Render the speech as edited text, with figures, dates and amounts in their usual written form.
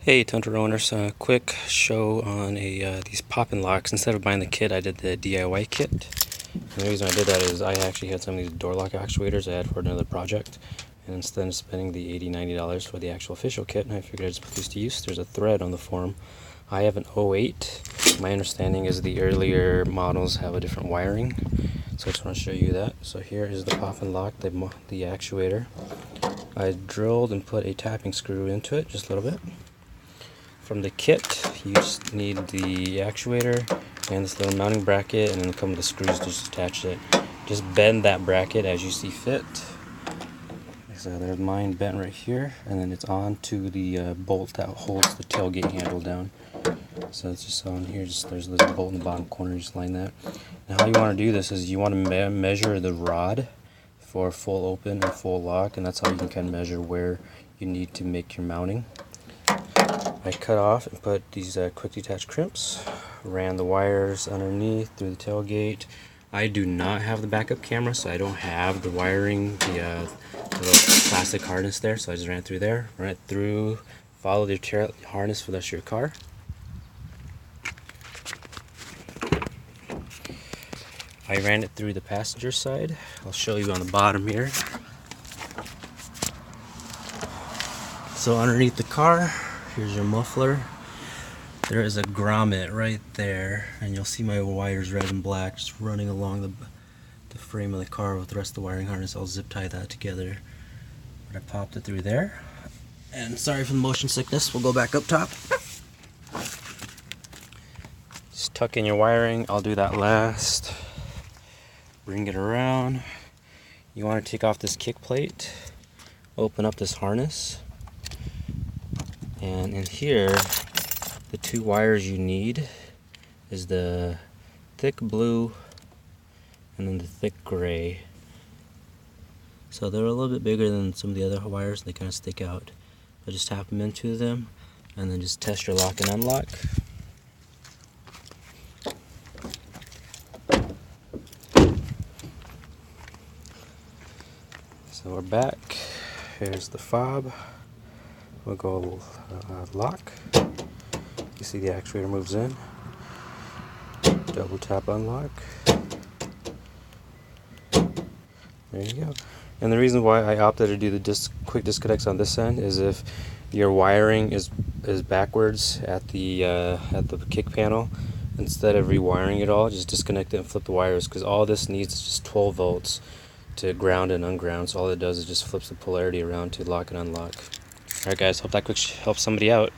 Hey Tundra owners, quick show on these pop-in locks. Instead of buying the kit, I did the DIY kit. And the reason I did that is I actually had some of these door lock actuators I had for another project. And instead of spending the $80–90 for the actual official kit, I figured I'd just put these to use. There's a thread on the forum. I have an 08. My understanding is the earlier models have a different wiring. So I just want to show you that. So here is the pop-in lock, the actuator. I drilled and put a tapping screw into it, just a little bit. From the kit, you just need the actuator and this little mounting bracket, and then come with the screws to just attach it. Just bend that bracket as you see fit. So there's mine bent right here, and then it's on to the bolt that holds the tailgate handle down. So it's just on here. There's a little bolt in the bottom corner. Just line that. And how you want to do this is you want to measure the rod for full open or full lock, and that's how you can kind of measure where you need to make your mounting. I cut off and put these quick detach crimps, ran the wires underneath through the tailgate. I do not have the backup camera, so I don't have the wiring, the little plastic harness there, so I just ran through there, follow the harness for the rest of your car. I ran it through the passenger side. I'll show you on the bottom here. So underneath the car, here's your muffler. There is a grommet right there, and you'll see my wires red and black just running along the frame of the car with the rest of the wiring harness. I'll zip tie that together. But I popped it through there. And sorry for the motion sickness, we'll go back up top. Just tuck in your wiring, I'll do that last. Bring it around. You want to take off this kick plate, open up this harness. And in here, the two wires you need is the thick blue and then the thick gray. So they're a little bit bigger than some of the other wires, they kind of stick out. But just tap them into them and then just test your lock and unlock. So we're back. Here's the fob. We'll go lock. You see the actuator moves in. Double tap unlock. There you go. And the reason why I opted to do the quick disconnects on this end is if your wiring is backwards at the kick panel, instead of rewiring it all, just disconnect it and flip the wires, because all this needs is just 12 volts to ground and unground. So all it does is just flips the polarity around to lock and unlock. Alright guys, hope that quick helps somebody out.